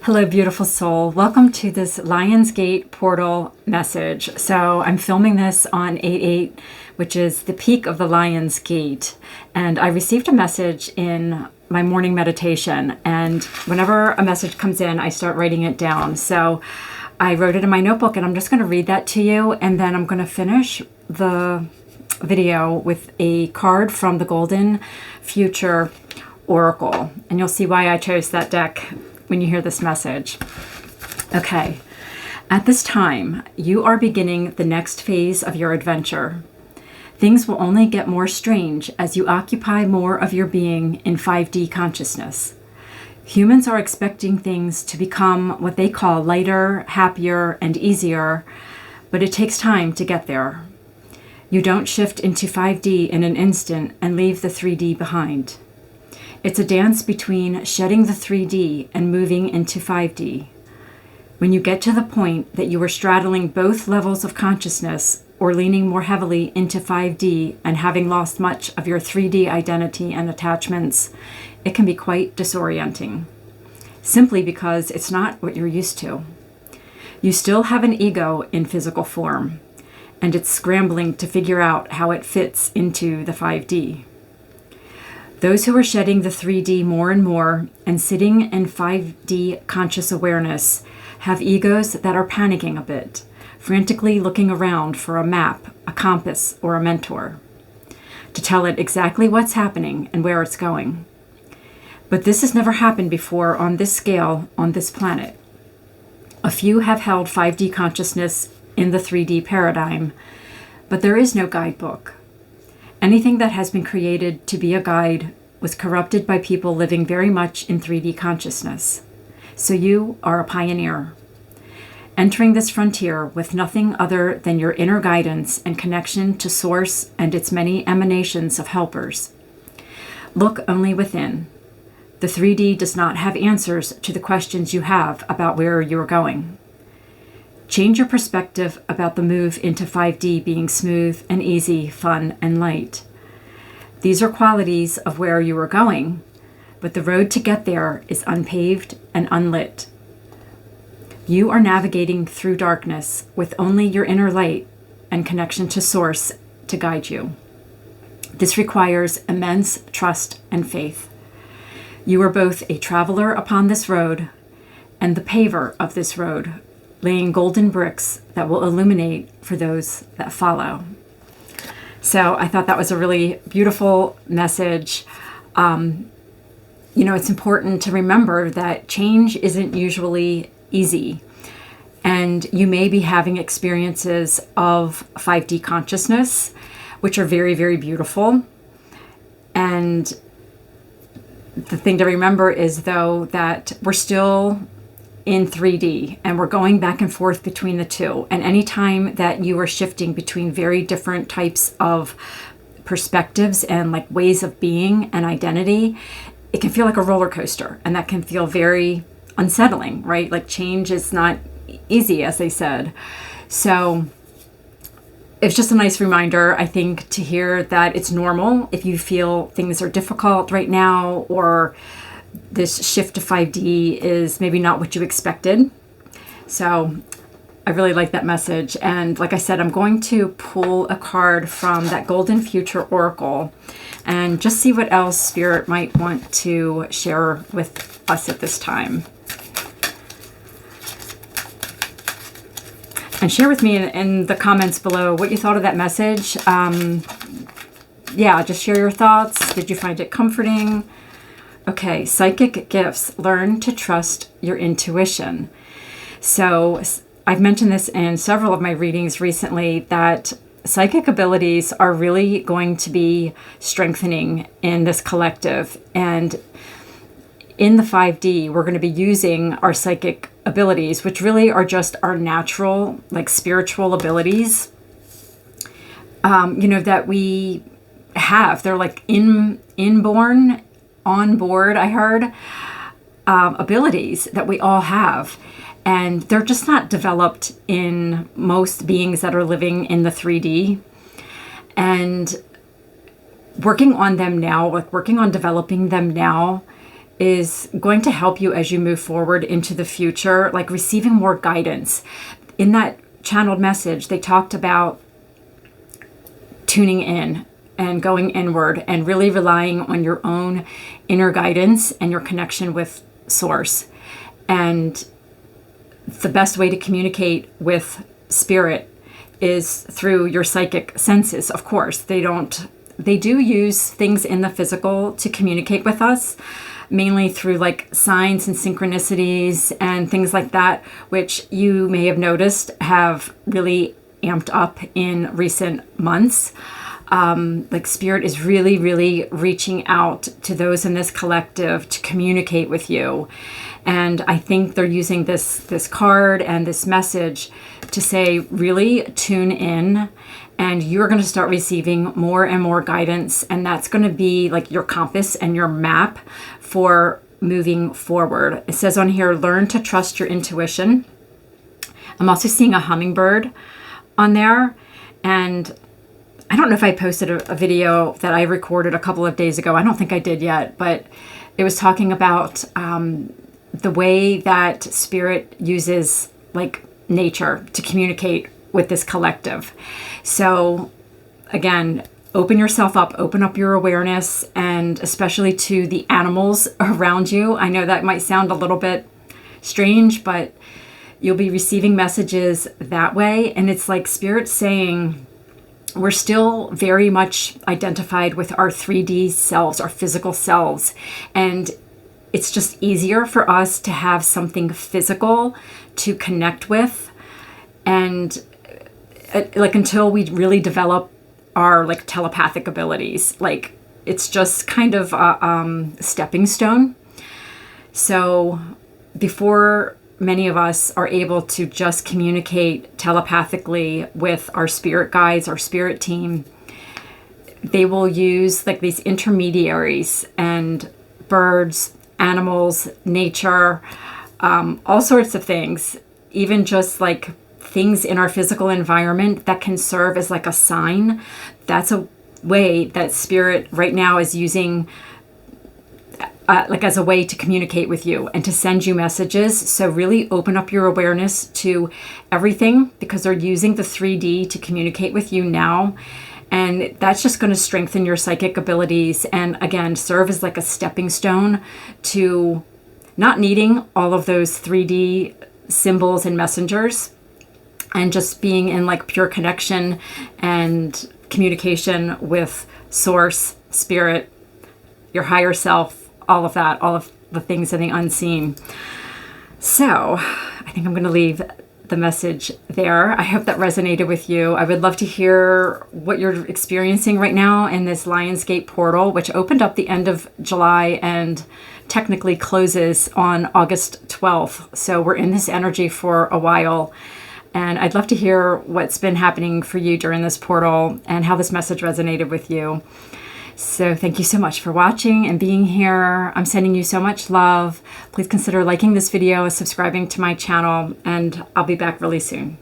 Hello, beautiful soul. Welcome to this Lionsgate portal message. So I'm filming this on 8/8, which is the peak of the Lion's Gate. And I received a message in my morning meditation. And whenever a message comes in, I start writing it down. So I wrote it in my notebook, and I'm just going to read that to you. And then I'm going to finish the video with a card from the Golden Future Oracle. And you'll see why I chose that deck when you hear this message. Okay, at this time, you are beginning the next phase of your adventure. Things will only get more strange as you occupy more of your being in 5D consciousness. Humans are expecting things to become what they call lighter, happier, and easier, but it takes time to get there. You don't shift into 5D in an instant and leave the 3D behind. It's a dance between shedding the 3D and moving into 5D. When you get to the point that you are straddling both levels of consciousness or leaning more heavily into 5D and having lost much of your 3D identity and attachments, it can be quite disorienting, simply because it's not what you're used to. You still have an ego in physical form, and it's scrambling to figure out how it fits into the 5D. Those who are shedding the 3D more and more and sitting in 5D conscious awareness have egos that are panicking a bit, frantically looking around for a map, a compass, or a mentor to tell it exactly what's happening and where it's going. But this has never happened before on this scale on this planet. A few have held 5D consciousness in the 3D paradigm, but there is no guidebook. Anything that has been created to be a guide was corrupted by people living very much in 3D consciousness. So you are a pioneer, entering this frontier with nothing other than your inner guidance and connection to Source and its many emanations of helpers. Look only within. The 3D does not have answers to the questions you have about where you are going. Change your perspective about the move into 5D being smooth and easy, fun and light. These are qualities of where you are going, but the road to get there is unpaved and unlit. You are navigating through darkness with only your inner light and connection to Source to guide you. This requires immense trust and faith. You are both a traveler upon this road and the paver of this road, laying golden bricks that will illuminate for those that follow. So I thought that was a really beautiful message. It's important to remember that change isn't usually easy. And you may be having experiences of 5D consciousness, which are very, very beautiful. And the thing to remember is, though, that we're still in 3D and we're going back and forth between the two. And anytime that you are shifting between very different types of perspectives and like ways of being and identity, it can feel like a roller coaster, and that can feel very unsettling, right? Like change is not easy, as they said. So it's just a nice reminder, I think, to hear that it's normal if you feel things are difficult right now, or this shift to 5D is maybe not what you expected. So I really like that message. And like I said, I'm going to pull a card from that Golden Future Oracle and just see what else Spirit might want to share with us at this time. And share with me in the comments below what you thought of that message. Just share your thoughts. Did you find it comforting? Okay, psychic gifts. Learn to trust your intuition. So I've mentioned this in several of my readings recently, that psychic abilities are really going to be strengthening in this collective. And in the 5D, we're going to be using our psychic abilities, which really are just our natural, like spiritual abilities, that we have. They're like inborn, on board, I heard, abilities that we all have. And they're just not developed in most beings that are living in the 3D. And working on them now, like working on developing them now, is going to help you as you move forward into the future, like receiving more guidance. In that channeled message, they talked about tuning in and going inward and really relying on your own inner guidance and your connection with Source. And the best way to communicate with spirit is through your psychic senses. Of course, they do use things in the physical to communicate with us, mainly through like signs and synchronicities and things like that, which you may have noticed have really amped up in recent months. Like spirit is really, really reaching out to those in this collective to communicate with you. And I think they're using this card and this message to say, really tune in, and you're going to start receiving more and more guidance. And that's going to be like your compass and your map for moving forward. It says on here, learn to trust your intuition. I'm also seeing a hummingbird on there. And I don't know if I posted a video that I recorded a couple of days ago. I don't think I did yet, but it was talking about the way that spirit uses like nature to communicate with this collective. So again, open yourself up, open up your awareness, and especially to the animals around you. I know that might sound a little bit strange, but you'll be receiving messages that way. And it's like spirit saying, we're still very much identified with our 3D selves, our physical selves. And it's just easier for us to have something physical to connect with. And like until we really develop our like telepathic abilities, like it's just kind of a stepping stone. So before many of us are able to just communicate telepathically with our spirit guides, our spirit team, they will use like these intermediaries and birds, animals, nature, all sorts of things, even just like things in our physical environment that can serve as like a sign. That's a way that spirit right now is using like as a way to communicate with you and to send you messages. So really open up your awareness to everything, because they're using the 3D to communicate with you now. And that's just going to strengthen your psychic abilities and again, serve as like a stepping stone to not needing all of those 3D symbols and messengers, and just being in like pure connection and communication with Source, spirit, your higher self, all of that, all of the things in the unseen. So I think I'm going to leave the message there. I hope that resonated with you. I would love to hear what you're experiencing right now in this Lionsgate portal, which opened up the end of July and technically closes on August 12th. So we're in this energy for a while. And I'd love to hear what's been happening for you during this portal and how this message resonated with you. So thank you so much for watching and being here. I'm sending you so much love. Please consider liking this video, subscribing to my channel, and I'll be back really soon.